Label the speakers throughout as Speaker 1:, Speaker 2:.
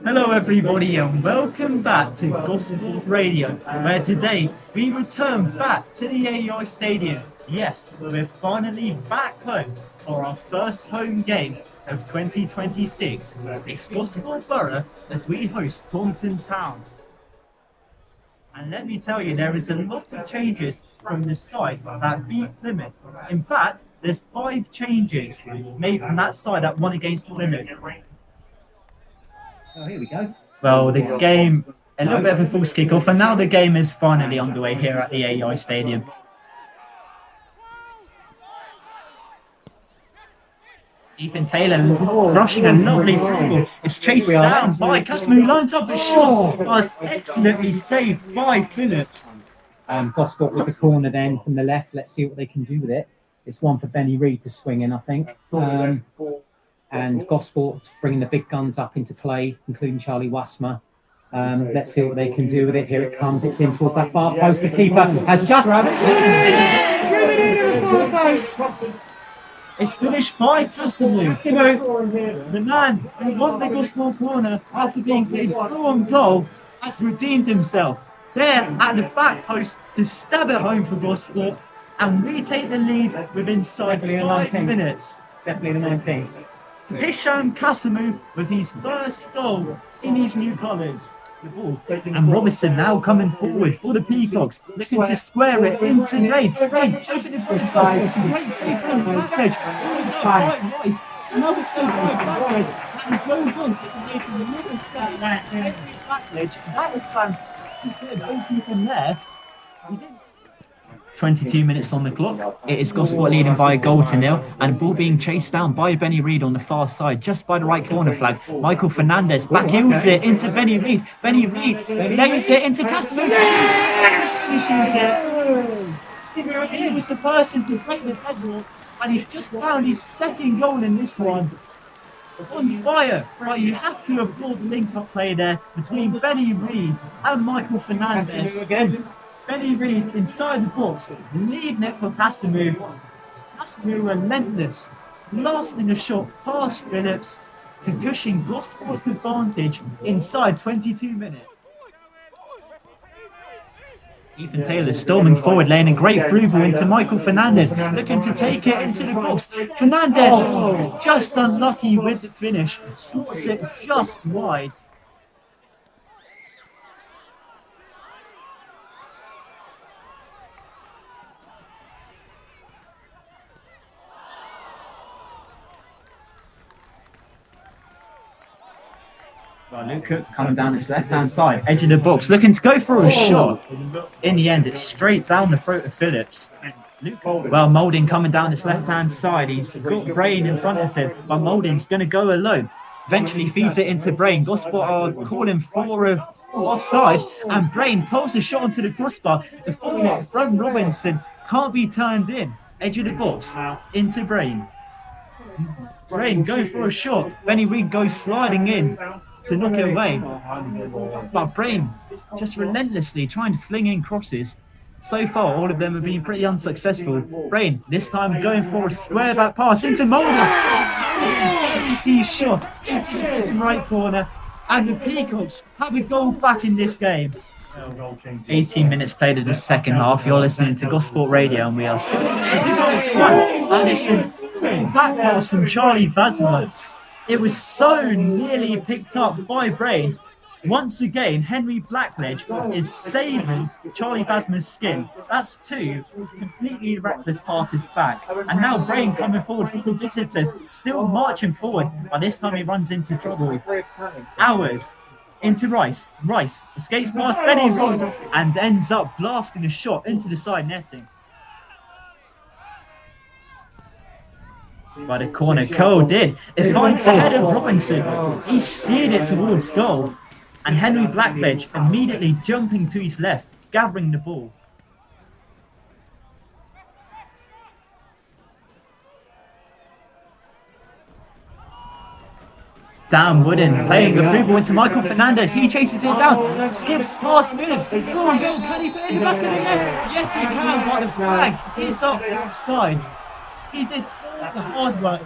Speaker 1: Hello everybody and welcome back to Gosport Radio, where today we return back to the AI Stadium. Yes, we're finally back home for our first home game of 2026. It's Gosport Borough as we host Taunton Town. And let me tell you, there is a lot of changes from the side that beat Plymouth. In fact, there's 5 changes made from that side that won against Plymouth.
Speaker 2: Oh, here we go.
Speaker 1: Well, the game, a little bit of a false kick-off, and now the game is finally underway here at the AI Stadium. Ethan Taylor rushing a lovely through. It's chased down by Casimir, who lines up a shot. Was excellently saved by Phillips.
Speaker 2: Gosport with the corner then from the left. Let's see what they can do with it. It's one for Benny Reid to swing in, I think. And Gosport bringing the big guns up into play, including Charlie Wasmer. Let's see what they can do with it. Here it comes. It's in towards that far post. The keeper has just driven in the far post.
Speaker 1: It's finished by Casimir, the man who won the Gosport corner after being played through on goal, has redeemed himself. There at the back post to stab it home for Gosport and retake the lead within 5 minutes.
Speaker 2: Definitely the 19th.
Speaker 1: Hisham Casimir with his first goal in his new colours. And Robinson now coming forward for the Peacocks, looking to square it into Rain. Rain open it for the side. It's a great save from Aldridge. Another save by Aldridge, and he goes on to make another save. That was fantastic. Goalkeeper there. He didn't. 22 minutes on the clock. It is Gosport leading by a goal to nil, and ball being chased down by Benny Reid on the far side, just by the right corner flag. Michael Fernandez backheels it into Benny Reid. Benny Reid lays it into Casimir. He was the person to break the deadlock, and he's just found his second goal in this one. On fire, but you have to applaud the link-up play there between Benny Reid and Michael Fernandez.
Speaker 2: Again.
Speaker 1: Benny Reid inside the box, leading it for Casimir. Casimir relentless, blasting a shot past Phillips to cushion Gosport's advantage inside 22 minutes. Ethan Taylor storming forward, laying a great through ball into Michael Fernandez, looking to take it into the box. Fernandez just unlucky with the finish, slots it just wide.
Speaker 2: Well, Luke Cook coming down his left-hand side,
Speaker 1: Edge of the box, looking to go for a shot. In the end, it's straight down the throat of Phillips. Well, Moulding coming down his left-hand side. He's got Brain in front of him, but Moulding's going to go alone. Eventually feeds it into Brain. Gosport are calling for a offside, and Brain pulls a shot onto the crossbar. The follow-up from Robinson can't be turned in. Edge of the box, into Brain. Brain going for a shot. Benny Reid goes sliding in to knock it away, but Brain just relentlessly trying to fling in crosses. So far, all of them have been pretty unsuccessful. Brain this time going for a square back pass into Mulder. You see his shot into the bottom right corner, and the Peacocks have a goal back in this game. 18 minutes played of the second half. You're listening to Gosport Radio, and we are still and it's a back pass from Charlie Vasmans. It was so nearly picked up by Brain. Once again, Henry Blackledge is saving Charlie Vasman's skin. That's 2 completely reckless passes back. And now Brain coming forward for the visitors, still marching forward, but this time he runs into trouble. Hours into Rice. Rice escapes past Benny Reid and ends up blasting a shot into the side netting. By the corner, Cole did. It finds the head of Robinson. He steered it towards goal. And Henry Blackledge immediately jumping to his left, gathering the ball. Dan Wooden playing the through ball into Michael Fernandez. He chases it down, skips past Phillips. Can he put it in the back of the net? Yes, he can, but the flag is up offside. He did all the hard work.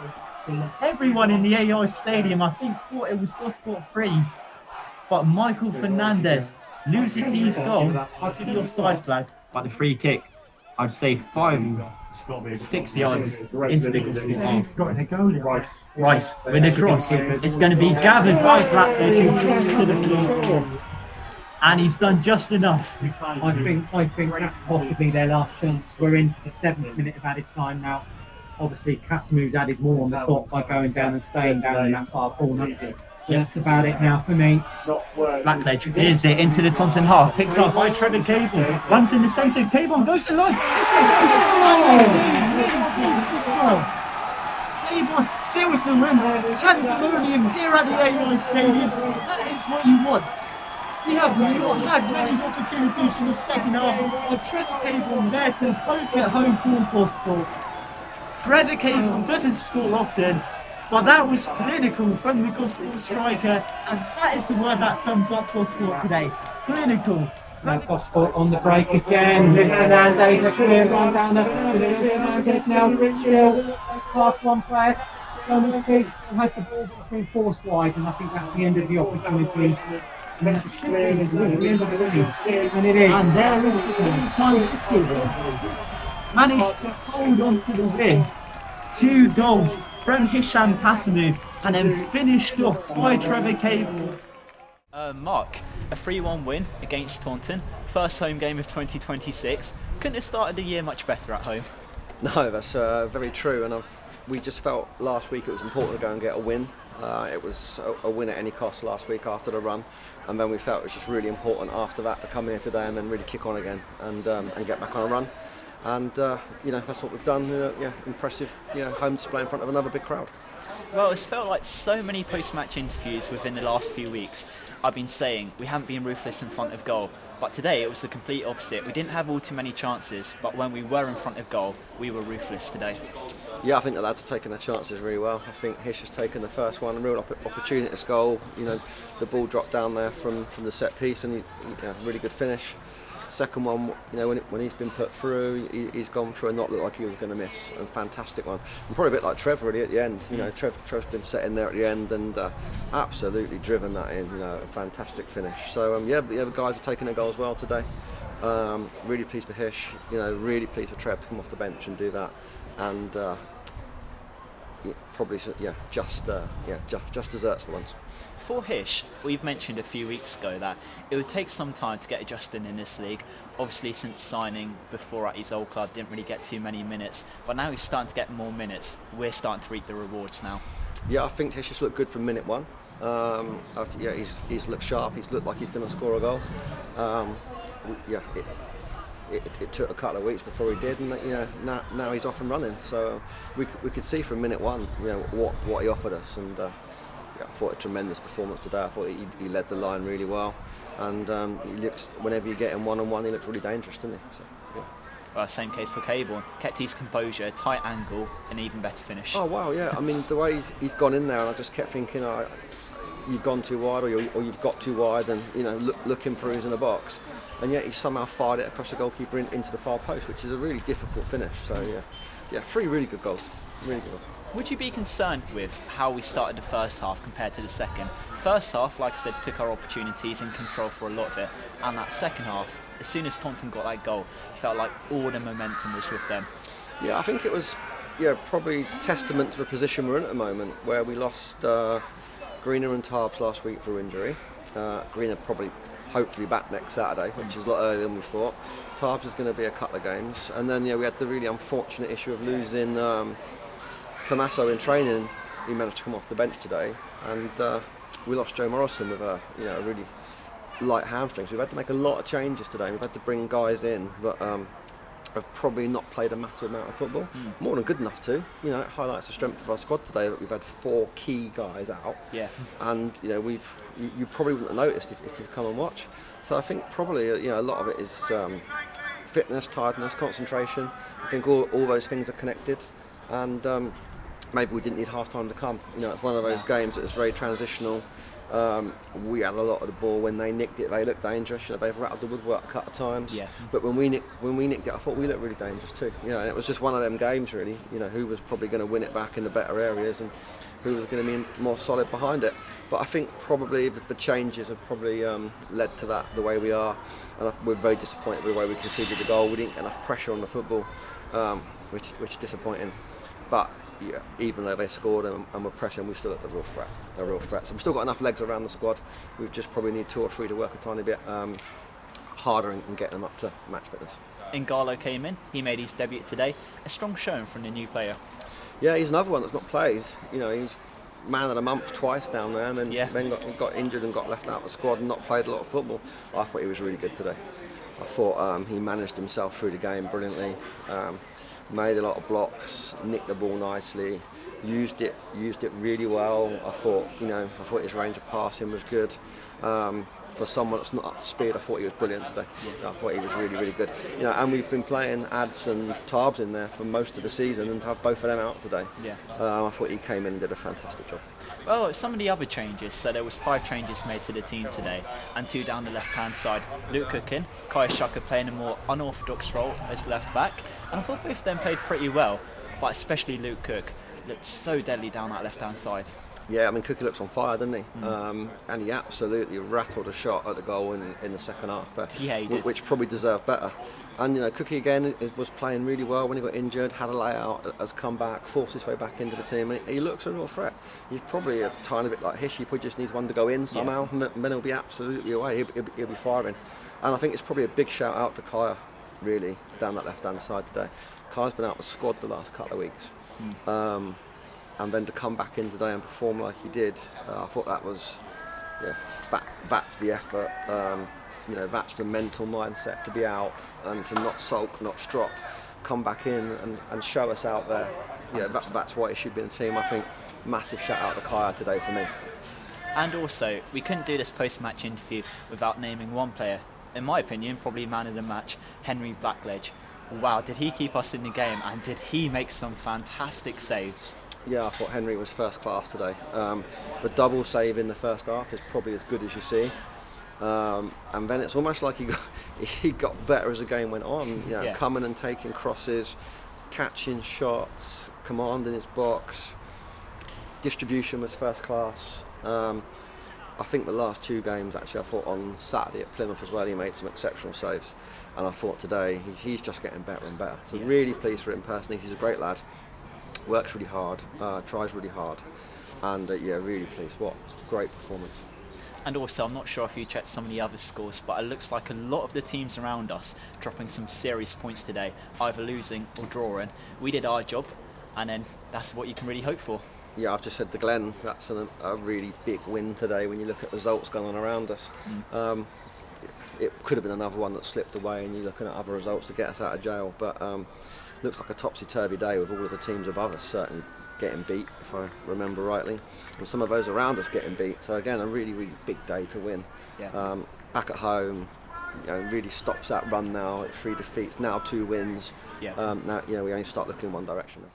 Speaker 1: Everyone in the AI Stadium, I think, thought it was Gosport 3. but Michael Fernandez loses his goal to the offside flag by the free kick. I'd say 5-6 yards into the Gosport half. Rice with the cross. It's going to be gathered by Blackledge, who drops to the floor. And he's done just enough.
Speaker 2: I think that's possibly their last chance. We're into the 7th minute of added time now. Obviously, Casimu's added more on the clock by going down and staying down in that far corner. That's about it now for me.
Speaker 1: Blackledge hears it into the Taunton half, picked up by Trevor Cable, runs in the centre, Cable goes to line. Cable seals the win, pandemonium here at the A-Line Stadium. That is what you want. We have not had many opportunities in the second half, but Trevor Cable there to poke at home for Gosport. Trevor Cable doesn't score often, but that was clinical from the Gosport striker, and that is the word that sums up Gosport today. Clinical.
Speaker 2: Now Gosport on the break again. Fernandez, a clear run down the Fernandez now. Still past one player. Someone keeps and has the ball that's been forced wide, and I think that's the end of the opportunity. And that should be the end of the game. And it is.
Speaker 1: And there is time to Silver. Managed to hold on to the win. 2 goals from Hisham Passamu, and then finished off by Trevor Cable.
Speaker 3: Mark, a 3-1 win against Taunton, first home game of 2026. Couldn't have started the year much better at home.
Speaker 4: No, that's very true, and we just felt last week it was important to go and get a win. It was a win at any cost last week after the run, and then we felt it was just really important after that to come here today and then really kick on again and get back on a run. And that's what we've done. Impressive, home display in front of another big crowd.
Speaker 3: Well, it's felt like so many post-match interviews within the last few weeks. I've been saying we haven't been ruthless in front of goal, but today it was the complete opposite. We didn't have all too many chances, but when we were in front of goal, we were ruthless today.
Speaker 4: Yeah, I think the lads are taking their chances really well. I think Hish has taken the first one, a real opportunity to goal. The ball dropped down there from the set piece, and really good finish. Second one, when he's been put through, he's gone through and not looked like he was going to miss. A fantastic one. And probably a bit like Trev really at the end. Trev's been set in there at the end and absolutely driven that in. A fantastic finish. So the guys are taking their goals well today. Really pleased for Hish. Really pleased for Trev to come off the bench and do that. And just desserts for once.
Speaker 3: For Hish, we've mentioned a few weeks ago that it would take some time to get adjusted in this league. Obviously, since signing before at his old club, didn't really get too many minutes, but now he's starting to get more minutes. We're starting to reap the rewards now. Yeah,
Speaker 4: I think Hish has looked good from minute one. He's looked sharp. He's looked like he's going to score a goal. It took a couple of weeks before he did, and now he's off and running. So we could see from minute one, what he offered us, and I thought a tremendous performance today. I thought he led the line really well, and he looks, whenever you get him one-on-one, he looks really dangerous, doesn't he? So, yeah.
Speaker 3: Well, same case for Cable. Kept his composure, tight angle, an even better finish.
Speaker 4: Oh wow, yeah. I mean, the way he's gone in there, and I just kept thinking, you've gone too wide, or you've got too wide, and looking for who's in the box. And yet he somehow fired it across the goalkeeper into the far post, which is a really difficult finish. So yeah, 3 really good goals. Really good goals.
Speaker 3: Would you be concerned with how we started the first half compared to the second? First half, like I said, took our opportunities in control for a lot of it, and that second half, as soon as Taunton got that goal, it felt like all the momentum was with them.
Speaker 4: Yeah, I think it was probably testament to the position we're in at the moment, where we lost Greener and Tarbs last week through injury. Greener probably hopefully back next Saturday, which is a lot earlier than we thought. Tarbs is going to be a couple of games, and then we had the really unfortunate issue of losing Tommaso in training. He managed to come off the bench today, and we lost Joe Morrison with a really light hamstring. So we've had to make a lot of changes today. We've had to bring guys in that have probably not played a massive amount of football. More than good enough to. It highlights the strength of our squad today that we've had 4 key guys out. Yeah. And you probably wouldn't have noticed if you've come and watched. So I think probably a lot of it is fitness, tiredness, concentration. I think all those things are connected, and maybe we didn't need half time to come. It's one of those games that is very transitional. We had a lot of the ball. When they nicked it, they looked dangerous. They've rattled the woodwork a couple of times.
Speaker 3: Yeah.
Speaker 4: But when we nicked it, I thought we looked really dangerous too. And it was just one of them games, really. Who was probably going to win it back in the better areas and who was going to be more solid behind it. But I think probably the changes have probably led to that, the way we are. And we're very disappointed with the way we conceded the goal. We didn't get enough pressure on the football, which is disappointing. But yeah, even though they scored and were pressing, we still looked a real threat. So we've still got enough legs around the squad. We just probably need 2 or 3 to work a tiny bit harder and get them up to match fitness.
Speaker 3: N'Galo came in. He made his debut today. A strong showing from the new player.
Speaker 4: Yeah, he's another one that's not played. He's man of the month twice down there, and then got injured and got left out of the squad and not played a lot of football. I thought he was really good today. I thought he managed himself through the game brilliantly. Made a lot of blocks, nicked the ball nicely, used it really well. I thought his range of passing was good. For someone that's not up to speed, I thought he was brilliant today. I thought he was really, really good. And we've been playing Ads and Tarbs in there for most of the season, and to have both of them out today, I thought he came in and did a fantastic job.
Speaker 3: Well, some of the other changes, so there was 5 changes made to the team today, and 2 down the left-hand side. Luke Cook in, Kai Shucker playing a more unorthodox role as left-back, and I thought both of them played pretty well, but especially Luke Cook looked so deadly down that left-hand side.
Speaker 4: Yeah, Cookie looks on fire, doesn't he? And he absolutely rattled a shot at the goal in the second half, which probably deserved better. And Cookie again was playing really well when he got injured, had a layout, has come back, forced his way back into the team. And he looks a real threat. He's probably a tiny bit like Hish. He probably just needs one to go in somehow, and then he'll be absolutely away. He'll be firing. And I think it's probably a big shout out to Kaya, really, down that left-hand side today. Kaya's been out of the squad the last couple of weeks. And then to come back in today and perform like he did, I thought that was, that's the effort, that's the mental mindset to be out and to not sulk, not strop, come back in and show us out there. That's why it should be in the team. I think massive shout out to Kaya today for me.
Speaker 3: And also, we couldn't do this post-match interview without naming one player, in my opinion, probably man of the match, Henry Blackledge. Wow, did he keep us in the game, and did he make some fantastic saves?
Speaker 4: Yeah, I thought Henry was first class today. The double save in the first half is probably as good as you see. And then it's almost like he got better as the game went on. Coming and taking crosses, catching shots, commanding his box. Distribution was first class. I think the last 2 games, actually, I thought on Saturday at Plymouth as well, he made some exceptional saves. And I thought today he's just getting better and better. So really pleased for him personally. He's a great lad. Works really hard, tries really hard, and really pleased. What great performance.
Speaker 3: And also, I'm not sure if you checked some of the other scores, but it looks like a lot of the teams around us dropping some serious points today, either losing or drawing. We did our job, and then that's what you can really hope for. Yeah,
Speaker 4: I've just said to Glenn, that's a really big win today when you look at results going on around us. It could have been another one that slipped away, and you're looking at other results to get us out of jail, but looks like a topsy-turvy day with all of the teams above us certainly getting beat, if I remember rightly, and some of those around us getting beat. So again, a really, really big day to win. Back at home, really stops that run now at 3 defeats, now 2 wins. Now we only start looking in one direction now.